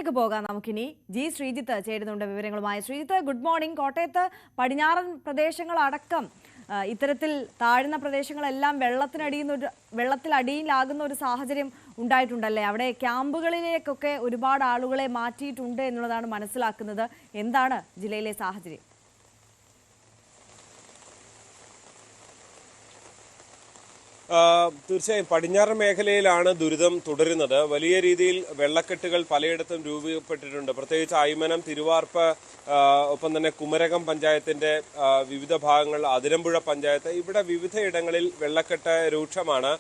കോട്ടയത്തേക്ക് പോകാം. നമുക്കിനി ശ്രീജിത്ത് ചേരുന്നുണ്ട് വിവരങ്ങളുമായി. Sreejith, good morning. കോട്ടയത്ത് പടിഞ്ഞാറൻ പ്രദേശങ്ങളടക്കം ഇത്തരത്തിൽ താഴ്ന്ന പ്രദേശങ്ങളെല്ലാം വെള്ളത്തിലടിയിലാകുന്ന ഒരു സാഹചര്യം ഉണ്ടായിട്ടുണ്ടല്ലേ? അവിടെ ക്യാമ്പുകളിലേക്കൊക്കെ ഒരുപാട് ആളുകളെ മാറ്റിയിട്ടുണ്ട് എന്നുള്ളതാണ് മനസ്സിലാക്കുന്നത്. എന്താണ് ജില്ലയിലെ സാഹചര്യം? തീർച്ചയായും പടിഞ്ഞാറൻ മേഖലയിലാണ് ദുരിതം തുടരുന്നത്. വലിയ രീതിയിൽ വെള്ളക്കെട്ടുകൾ പലയിടത്തും രൂപപ്പെട്ടിട്ടുണ്ട്. പ്രത്യേകിച്ച് അയ്മനം, തിരുവാർപ്പ്, ഒപ്പം തന്നെ കുമരകം പഞ്ചായത്തിന്റെ വിവിധ ഭാഗങ്ങൾ, അതിരമ്പുഴ പഞ്ചായത്ത്, ഇവിടെ വിവിധയിടങ്ങളിൽ വെള്ളക്കെട്ട് രൂക്ഷമാണ്.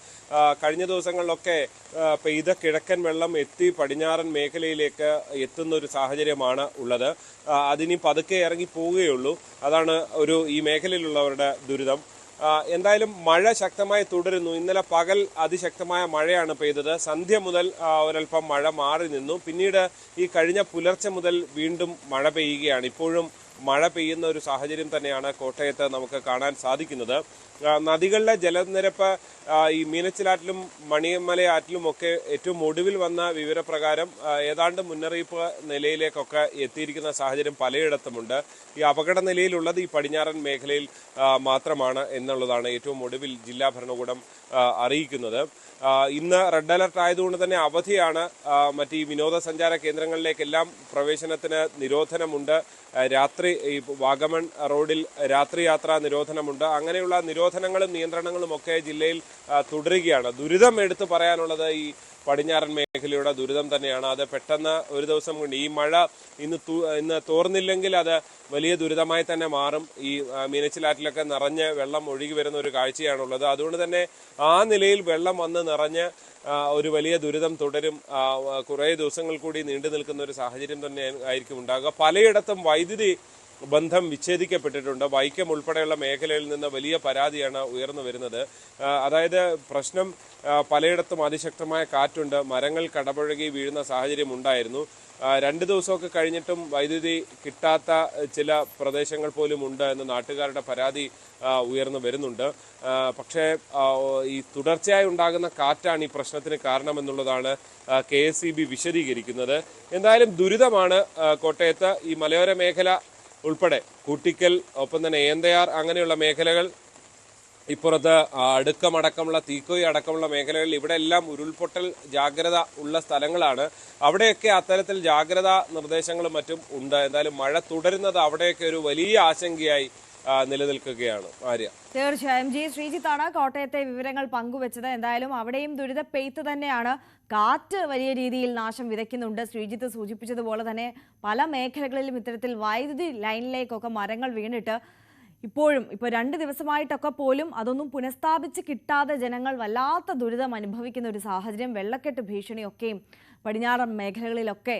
കഴിഞ്ഞ ദിവസങ്ങളിലൊക്കെ പെയ്ത കിഴക്കൻ വെള്ളം എത്തി പടിഞ്ഞാറൻ മേഖലയിലേക്ക് എത്തുന്ന ഒരു സാഹചര്യമാണ് ഉള്ളത്. അതിനി പതുക്കെ ഇറങ്ങി പോവുകയുള്ളൂ. അതാണ് ഈ മേഖലയിലുള്ളവരുടെ ദുരിതം. എന്തായാലും മഴ ശക്തമായി തുടരുന്നു. ഇന്നലെ പകൽ അതിശക്തമായ മഴയാണ് പെയ്തത്. സന്ധ്യ മുതൽ ഒരൽപ്പം മഴ മാറി നിന്നു. പിന്നീട് ഈ കഴിഞ്ഞ പുലർച്ചെ മുതൽ വീണ്ടും മഴ പെയ്യുകയാണ്. ഇപ്പോഴും മഴ പെയ്യുന്ന ഒരു സാഹചര്യം തന്നെയാണ് കോട്ടയത്ത് നമുക്ക് കാണാൻ സാധിക്കുന്നത്. നദികളിലെ ജലനിരപ്പ് ഈ മീനച്ചിലാറ്റിലും മണിമലയാറ്റിലും ഒക്കെ ഏറ്റവും ഒടുവിൽ വന്ന വിവരപ്രകാരം ഏതാണ്ട് മുന്നറിയിപ്പ് നിലയിലേക്കൊക്കെ എത്തിയിരിക്കുന്ന സാഹചര്യം പലയിടത്തുമുണ്ട്. ഈ അപകട നിലയിലുള്ളത് ഈ പടിഞ്ഞാറൻ മേഖലയിൽ മാത്രമാണ് എന്നുള്ളതാണ് ഏറ്റവും ഒടുവിൽ ജില്ലാ ഭരണകൂടം അറിയിക്കുന്നത്. ഇന്ന് റെഡ് അലർട്ട് ആയതുകൊണ്ട് തന്നെ അവധിയാണ്. മറ്റ് ഈ വിനോദസഞ്ചാര കേന്ദ്രങ്ങളിലേക്കെല്ലാം പ്രവേശനത്തിന് നിരോധനമുണ്ട്. രാത്രി ഈ വാഗമൺ റോഡിൽ രാത്രി യാത്രാ നിരോധനമുണ്ട്. അങ്ങനെയുള്ള നിരോധനങ്ങളും നിയന്ത്രണങ്ങളും ഒക്കെ ജില്ലയിൽ തുടരുകയാണ്. ദുരിതം എടുത്തു പറയാനുള്ളത് ഈ പടിഞ്ഞാറൻ മേഖലയുടെ ദുരിതം തന്നെയാണ്. അത് പെട്ടെന്ന് ഒരു ദിവസം കൊണ്ട് ഈ മഴ ഇന്ന് തോർന്നില്ലെങ്കിൽ അത് വലിയ ദുരിതമായി തന്നെ മാറും. ഈ മീനച്ചിലാറ്റിലൊക്കെ നിറഞ്ഞ് വെള്ളം ഒഴുകി വരുന്ന ഒരു കാഴ്ചയാണുള്ളത്. അതുകൊണ്ട് തന്നെ ആ നിലയിൽ വെള്ളം വന്ന് നിറഞ്ഞ് ഒരു വലിയ ദുരിതം തുടരും. കുറേ ദിവസങ്ങൾ കൂടി നീണ്ടു നിൽക്കുന്ന ഒരു സാഹചര്യം തന്നെ ആയിരിക്കും ഉണ്ടാകുക. പലയിടത്തും വൈദ്യുതി ബന്ധം വിച്ഛേദിക്കപ്പെട്ടിട്ടുണ്ട്. വൈക്കം ഉൾപ്പെടെയുള്ള മേഖലയിൽ നിന്ന് വലിയ പരാതിയാണ് ഉയർന്നു വരുന്നത്. അതായത് പ്രശ്നം പലയിടത്തും അതിശക്തമായ കാറ്റുണ്ട്. മരങ്ങൾ കടപുഴകി വീഴുന്ന സാഹചര്യം ഉണ്ടായിരുന്നു. 2 ദിവസമൊക്കെ കഴിഞ്ഞിട്ടും വൈദ്യുതി കിട്ടാത്ത ചില പ്രദേശങ്ങൾ പോലും ഉണ്ട് എന്ന് നാട്ടുകാരുടെ പരാതി ഉയർന്നു വരുന്നുണ്ട്. പക്ഷേ ഈ തുടർച്ചയായി ഉണ്ടാകുന്ന കാറ്റാണ് ഈ പ്രശ്നത്തിന് കാരണമെന്നുള്ളതാണ് KSEB വിശദീകരിക്കുന്നത്. എന്തായാലും ദുരിതമാണ് കോട്ടയത്ത്. ഈ മലയോര മേഖല ഉൾപ്പെടെ കൂട്ടിക്കൽ, ഒപ്പം തന്നെ ഏന്തയാർ, അങ്ങനെയുള്ള മേഖലകൾ, ഇപ്പുറത്ത് അടുക്കമടക്കമുള്ള തീക്കോയി അടക്കമുള്ള മേഖലകളിൽ ഇവിടെ എല്ലാം ഉരുൾപൊട്ടൽ ജാഗ്രത ഉള്ള സ്ഥലങ്ങളാണ്. അവിടെയൊക്കെ അത്തരത്തിൽ ജാഗ്രതാ നിർദ്ദേശങ്ങളും മറ്റും ഉണ്ട്. എന്തായാലും മഴ തുടരുന്നത് അവിടെയൊക്കെ ഒരു വലിയ ആശങ്കയായി നിലനിൽക്കുകയാണ്. ആര്യ, തീർച്ചയായും ശ്രീജിത്താണ് കോട്ടയത്തെ വിവരങ്ങൾ പങ്കുവച്ചത്. എന്തായാലും അവിടെയും ദുരിത പെയ്ത്ത് തന്നെയാണ്. കാറ്റ് വലിയ രീതിയിൽ നാശം വിതയ്ക്കുന്നുണ്ട്. ശ്രീജിത്ത് സൂചിപ്പിച്ചതുപോലെ തന്നെ പല മേഖലകളിലും ഇത്തരത്തിൽ വൈദ്യുതി ലൈനിലേക്കൊക്കെ മരങ്ങൾ വീണിട്ട് ഇപ്പോൾ 2 ദിവസമായിട്ടൊക്കെ പോലും അതൊന്നും പുനഃസ്ഥാപിച്ച് കിട്ടാതെ ജനങ്ങൾ വല്ലാത്ത ദുരിതം അനുഭവിക്കുന്ന ഒരു സാഹചര്യം. വെള്ളക്കെട്ട് ഭീഷണിയൊക്കെയും പടിഞ്ഞാറൻ മേഖലകളിലൊക്കെ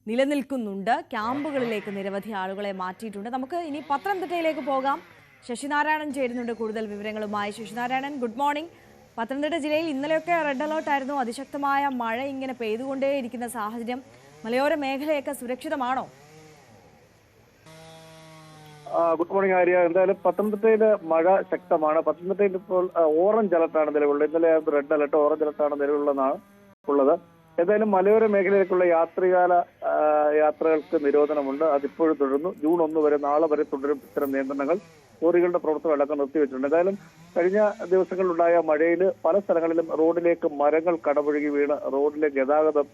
നിലനിൽക്കുന്നുണ്ട്. ക്യാമ്പുകളിലേക്ക് നിരവധി ആളുകളെ മാറ്റിയിട്ടുണ്ട്. നമുക്ക് ഇനി പത്തനംതിട്ടയിലേക്ക് പോകാം. ശശിനാരായണൻ ചേരുന്നുണ്ട് കൂടുതൽ വിവരങ്ങളുമായി. Sasinarayanan, good morning. പത്തനംതിട്ട ജില്ലയിൽ ഇന്നലെയൊക്കെ റെഡ് അലേർട്ടായിരുന്നു. അതിശക്തമായ മഴ ഇങ്ങനെ പെയ്തുകൊണ്ടേയിരിക്കുന്ന സാഹചര്യം. മലയോര മേഖലയൊക്കെ സുരക്ഷിതമാണോ? Good morning Arya. എന്തായാലും പത്തനംതിട്ടയിൽ മഴ ശക്തമാണ്. പത്തനംതിട്ടയിൽ ഇപ്പോൾ ഓറഞ്ച് അലർട്ടാണ് നിലവിലുള്ളത്. ഇന്നലെ റെഡ് അലർട്ട്, ഓറഞ്ച് അലർട്ടാണ് നിലവിലുള്ളത്. എന്തായാലും മലയോര മേഖലയിലേക്കുള്ള യാത്രകൾക്ക് നിരോധനമുണ്ട്. അതിപ്പോഴും തുടരുന്നു. ജൂൺ 1 വരെ, നാളെ വരെ തുടരും ഇത്തരം നിയന്ത്രണങ്ങൾ. കോറികളുടെ പ്രവർത്തനം അടക്കം നിർത്തിവെച്ചിട്ടുണ്ട്. എന്തായാലും കഴിഞ്ഞ ദിവസങ്ങളിലുണ്ടായ മഴയിൽ പല സ്ഥലങ്ങളിലും റോഡിലേക്ക് മരങ്ങൾ കടപുഴകി വീണ് റോഡിലെ ഗതാഗതം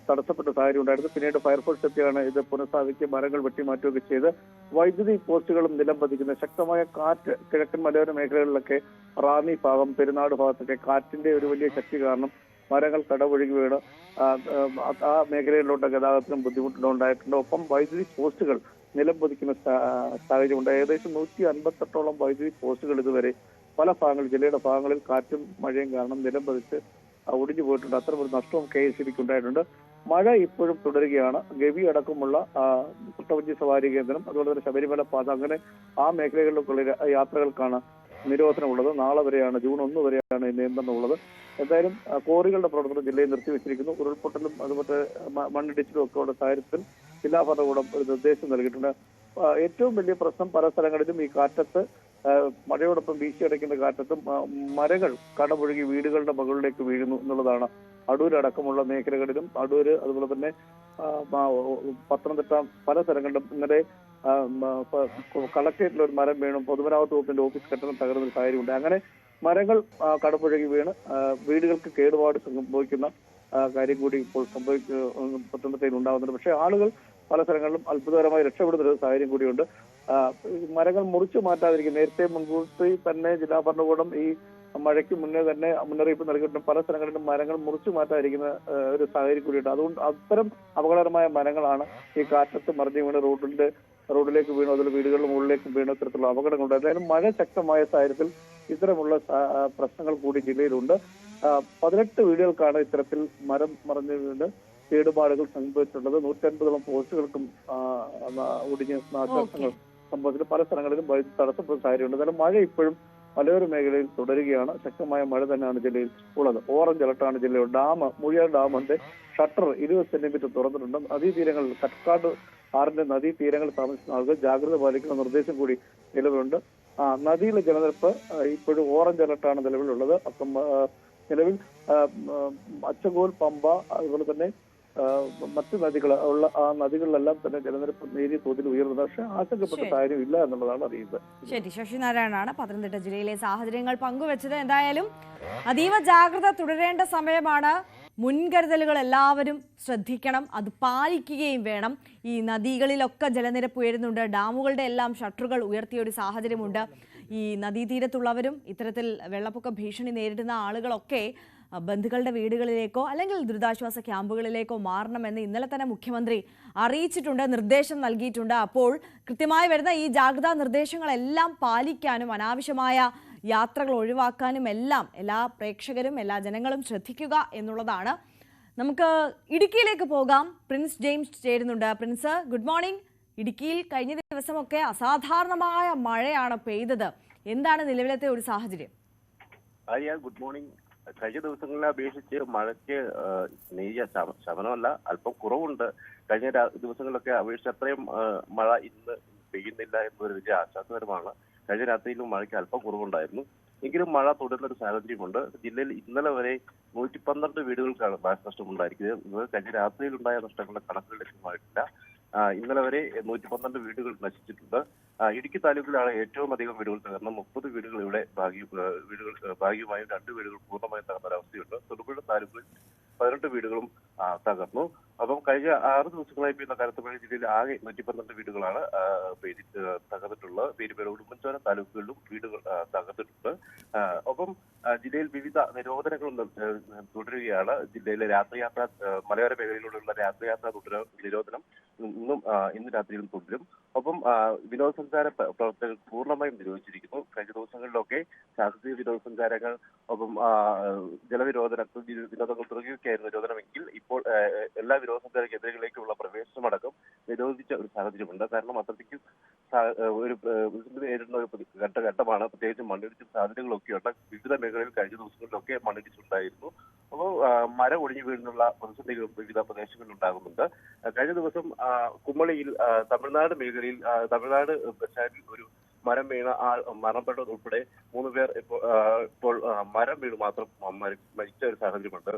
തടസ്സപ്പെട്ട സാഹചര്യം ഉണ്ടായിരുന്നു. പിന്നീട് ഫയർഫോഴ്സ് എത്തിയാണ് ഇത് പുനഃസ്ഥാപിക്കുകയും മരങ്ങൾ വെട്ടിമാറ്റുകയൊക്കെ ചെയ്ത് വൈദ്യുതി പോസ്റ്റുകളും നിലം പതിക്കുന്ന ശക്തമായ കാറ്റ് കിഴക്കൻ മലയോര മേഖലകളിലൊക്കെ റാന്നി ഭാഗം, പെരുന്നാട് ഭാഗത്തൊക്കെ കാറ്റിന്റെ ഒരു വലിയ ശക്തി കാരണം മരങ്ങൾ കടപുഴകി വീണ് ആ മേഖലയിലുള്ള ഗതാഗതത്തിനും ബുദ്ധിമുട്ടുണ്ടായിട്ടുണ്ട്. ഒപ്പം വൈദ്യുതി പോസ്റ്റുകൾ നിലം പതിക്കുന്ന സാഹചര്യം ഉണ്ട്. ഏകദേശം 158ഓളം വൈദ്യുതി പോസ്റ്റുകൾ ഇതുവരെ പല ഭാഗങ്ങളിൽ, ജില്ലയുടെ ഭാഗങ്ങളിൽ കാറ്റും മഴയും കാരണം നിലം പതിച്ച് ഒടിഞ്ഞു പോയിട്ടുണ്ട്. അത്തരമൊരു നഷ്ടവും KSEBക്ക് ഉണ്ടായിട്ടുണ്ട്. മഴ ഇപ്പോഴും തുടരുകയാണ്. ഗവി അടക്കമുള്ള കുട്ടവഞ്ചി സവാരി കേന്ദ്രം, അതുപോലെ തന്നെ ശബരിമല പാത, അങ്ങനെ ആ മേഖലകളിലേക്കുള്ള യാത്രകൾക്കാണ് നിരോധനമുള്ളത്. നാളെ വരെയാണ്, ജൂൺ 1 വരെയാണ് നിയന്ത്രണം ഉള്ളത്. എന്തായാലും കോറികളുടെ പ്രവർത്തനം ജില്ലയിൽ നിർത്തിവെച്ചിരിക്കുന്നു. ഉരുൾപൊട്ടലും അതുപോലെ മണ്ണിടിച്ചിലും ഒക്കെ ഉള്ള സാഹചര്യത്തിൽ ജില്ലാ ഭരണകൂടം ഒരു നിർദ്ദേശം നൽകിയിട്ടുണ്ട്. ഏറ്റവും വലിയ പ്രശ്നം പല സ്ഥലങ്ങളിലും ഈ കാറ്റത്ത്, മഴയോടൊപ്പം വീശിയടയ്ക്കുന്ന കാറ്റത്തും മരങ്ങൾ കടപുഴകി വീടുകളുടെ മുകളിലേക്ക് വീഴുന്നു എന്നുള്ളതാണ്. അടൂർ അടക്കമുള്ള മേഖലകളിലും, അടൂര് അതുപോലെ തന്നെ പത്തനംതിട്ട പല സ്ഥലങ്ങളിലും ഇന്നലെ കളക്ടറേറ്റിൽ ഒരു മരം വീണു, പൊതുമരാമത്ത് വകുപ്പിന്റെ ഓഫീസ് കെട്ടിടം തകർന്നൊരു സാഹചര്യമുണ്ട്. അങ്ങനെ മരങ്ങൾ കടപുഴകി വീണ് വീടുകൾക്ക് കേടുപാട് സംഭവിക്കുന്ന കാര്യം കൂടി ഇപ്പോൾ പത്തനംതിട്ടയിൽ ഉണ്ടാകുന്നുണ്ട്. പക്ഷേ ആളുകൾ പല സ്ഥലങ്ങളിലും അത്ഭുതകരമായി രക്ഷപ്പെടുന്ന ഒരു സാഹചര്യം കൂടിയുണ്ട്. മരങ്ങൾ മുറിച്ചു മാറ്റാതിരിക്കും. നേരത്തെ മുൻകൂട്ടി തന്നെ ജില്ലാ ഭരണകൂടം ഈ മഴയ്ക്ക് മുന്നേ തന്നെ മുന്നറിയിപ്പ് നൽകിയിട്ടും പല സ്ഥലങ്ങളിലും മരങ്ങൾ മുറിച്ചു മാറ്റാതിരിക്കുന്ന ഒരു സാഹചര്യം കൂടിയുണ്ട്. അതുകൊണ്ട് അത്തരം അപകടകരമായ മരങ്ങളാണ് ഈ കാറ്റത്ത് മറിഞ്ഞു വീണ് റോഡിലേക്ക് വീണു, അതിൽ വീടുകളുടെ മുകളിലേക്ക് വീണ ഇത്തരത്തിലുള്ള അപകടങ്ങളുണ്ട്. എന്തായാലും മഴ ശക്തമായ സാഹചര്യത്തിൽ ഇത്തരമുള്ള പ്രശ്നങ്ങൾ കൂടി ജില്ലയിലുണ്ട്. 18 വീടുകൾക്കാണ് ഇത്തരത്തിൽ മരം മറിഞ്ഞു വീണ് കേടുപാടുകൾ സംഭവിച്ചിട്ടുള്ളത്. 150ഓളം പോസ്റ്റുകൾക്കും ഒടിഞ്ഞ് നാശനഷ്ടങ്ങൾ സംഭവിച്ചിട്ട് പല സ്ഥലങ്ങളിലും വൈദ്യുതി തടസ്സപ്പെടുന്ന സാഹചര്യമുണ്ട്. എന്നാലും മഴ ഇപ്പോഴും മലയോര മേഖലയിൽ തുടരുകയാണ്. ശക്തമായ മഴ തന്നെയാണ് ജില്ലയിൽ ഉള്ളത്. ഓറഞ്ച് അലർട്ടാണ് ജില്ലയിൽ. മൂഴിയാർ ഡാമിന്റെ ഷട്ടർ 20 സെന്റിമീറ്റർ തുറന്നിട്ടുണ്ട്. നദീതീരങ്ങളിൽ കക്കാട് ആറിന്റെ നദീതീരങ്ങളിൽ താമസിക്കുന്ന ആളുകൾ ജാഗ്രത പാലിക്കുന്ന നിർദ്ദേശം കൂടി നിലവിലുണ്ട്. നദിയിലെ ജലനിരപ്പ് ഇപ്പോഴും ഓറഞ്ച് അലർട്ടാണ് നിലവിലുള്ളത്. അപ്പം നിലവിൽ അച്ചൻകോൽ, പമ്പ, അതുപോലെ തന്നെ മറ്റു നദികൾ ഉള്ള ആ നദികളിലെല്ലാം തന്നെ ജലനിരപ്പ് നേരിയ തോതിൽ ഉയർന്നത്. പക്ഷേ ആശങ്കപ്പെട്ട സാഹചര്യം ഇല്ല എന്നുള്ളതാണ് അറിയുന്നത്. ശരി, ശശിനാരായണനാണ് പത്തനംതിട്ട ജില്ലയിലെ സാഹചര്യങ്ങൾ പങ്കുവച്ചത്. എന്തായാലും അതീവ ജാഗ്രത തുടരേണ്ട സമയമാണ്. മുൻകരുതലുകൾ എല്ലാവരും ശ്രദ്ധിക്കണം, അത് പാലിക്കുകയും വേണം. ഈ നദികളിലൊക്കെ ജലനിരപ്പ് ഉയരുന്നുണ്ട്. ഡാമുകളുടെ എല്ലാം ഷട്ടറുകൾ ഉയർത്തിയ ഒരു സാഹചര്യമുണ്ട്. ഈ നദീതീരത്തുള്ളവരും ഇത്തരത്തിൽ വെള്ളപ്പൊക്ക ഭീഷണി നേരിടുന്ന ആളുകളൊക്കെ ബന്ധുക്കളുടെ വീടുകളിലേക്കോ അല്ലെങ്കിൽ ദുരിതാശ്വാസ ക്യാമ്പുകളിലേക്കോ മാറണമെന്ന് ഇന്നലെ തന്നെ മുഖ്യമന്ത്രി അറിയിച്ചിട്ടുണ്ട്, നിർദ്ദേശം നൽകിയിട്ടുണ്ട്. അപ്പോൾ കൃത്യമായി വരുന്ന ഈ ജാഗ്രതാ നിർദ്ദേശങ്ങളെല്ലാം പാലിക്കാനും അനാവശ്യമായ യാത്രകൾ ഒഴിവാക്കാനും എല്ലാം എല്ലാ പ്രേക്ഷകരും എല്ലാ ജനങ്ങളും ശ്രദ്ധിക്കുക എന്നുള്ളതാണ്. നമുക്ക് ഇടുക്കിയിലേക്ക് പോകാം. പ്രിൻസ് ജെയിംസ് ചേരുന്നുണ്ട്. Prince, good morning. ഇടുക്കിയിൽ കഴിഞ്ഞ ദിവസമൊക്കെ അസാധാരണമായ മഴയാണ് പെയ്തത്. എന്താണ് നിലവിലത്തെ ഒരു സാഹചര്യം? Good morning. കഴിഞ്ഞ ദിവസങ്ങളെ അപേക്ഷിച്ച് മഴയ്ക്ക് നേരിയ ശമനമല്ല, അല്പം കുറവുണ്ട്. കഴിഞ്ഞ ദിവസങ്ങളിലൊക്കെ അപേക്ഷിച്ച് അത്രയും മഴ ഇന്ന് പെയ്യുന്നില്ല എന്നൊരു വലിയ ആശ്വാസകരമാണ്. കഴിഞ്ഞ രാത്രിയിലും മഴയ്ക്ക് അല്പം കുറവുണ്ടായിരുന്നു. എങ്കിലും മഴ തുടരുന്ന ഒരു സാഹചര്യമുണ്ട്. ജില്ലയിൽ ഇന്നലെ വരെ 112 വീടുകൾക്കാണ് നാശനഷ്ടം ഉണ്ടായിരിക്കുന്നത്. കഴിഞ്ഞ രാത്രിയിലുണ്ടായ നഷ്ടങ്ങളുടെ കണക്കുകൾ ലഭ്യമായിട്ടില്ല. ഇന്നലെ വരെ 112 വീടുകൾ നശിച്ചിട്ടുണ്ട്. ഇടുക്കി താലൂക്കിലാണ് ഏറ്റവും അധികം വീടുകൾ തകർന്ന 30 വീടുകൾ ഇവിടെ ഭാഗികമായും 2 വീടുകൾ പൂർണ്ണമായും തകർന്ന ഒരവസ്ഥയുണ്ട്. തൊടുപുഴ താലൂക്കിൽ 18 വീടുകളും തകർന്നു. അപ്പം കഴിഞ്ഞ 6 ദിവസങ്ങളായി പെയ്യുന്ന കനത്ത മഴ ജില്ലയിൽ ആകെ 112 വീടുകളാണ് തകർന്നിട്ടുള്ളത്. പേരുപേര് ഉടുമ്പൻചോല താലൂക്കുകളിലും വീടുകൾ തകർന്നിട്ടുണ്ട്. ഒപ്പം ജില്ലയിൽ വിവിധ നിരോധനങ്ങളും തുടരുകയാണ്. ജില്ലയിലെ രാത്രിയാത്ര, മലയോര മേഖലയിലൂടെയുള്ള രാത്രിയാത്രാ നിരോധനം ഇന്ന് രാത്രിയിലും തുടരും. ഒപ്പം വിനോദസഞ്ചാര പ്രവർത്തകർ പൂർണ്ണമായും നിരോധിച്ചിരിക്കുന്നു. കഴിഞ്ഞ ദിവസങ്ങളിലൊക്കെ സാഹസിക വിനോദസഞ്ചാരങ്ങൾ, ഒപ്പം വിനോദങ്ങൾ തുടങ്ങിയൊക്കെയായിരുന്നു നിരോധനമെങ്കിൽ ഇപ്പോൾ എല്ലാ വിനോദസഞ്ചാര കേന്ദ്രങ്ങളിലേക്കുള്ള പ്രവേശനമടക്കം നിരോധിച്ച ഒരു സാഹചര്യമുണ്ട്. കാരണം അത്രയ്ക്കും ഒരു നേരിടുന്ന ഒരു ഘട്ടമാണ്. പ്രത്യേകിച്ച് മണ്ണിടിച്ചിൽ സാധ്യതകളൊക്കെയുണ്ട്. വിവിധ മേഖലയിൽ കഴിഞ്ഞ ദിവസങ്ങളിലൊക്കെ മണ്ണിടിച്ചിലുണ്ടായിരുന്നു. അപ്പോൾ മരം ഒടിഞ്ഞു വീഴുന്നുള്ള പ്രതിസന്ധികൾ വിവിധ പ്രദേശങ്ങളിൽ ഉണ്ടാകുന്നുണ്ട്. കഴിഞ്ഞ ദിവസം കുമളിയിൽ തമിഴ്നാട് മേഖലയിൽ തമിഴ്നാട് ബസ്റ്റാൻഡിൽ ഒരു മരം വീണ മരണപ്പെട്ടത് ഉൾപ്പെടെ 3 പേർ ഇപ്പോൾ മരം വീണ് മാത്രം മരിച്ച ഒരു സാഹചര്യമുണ്ട്.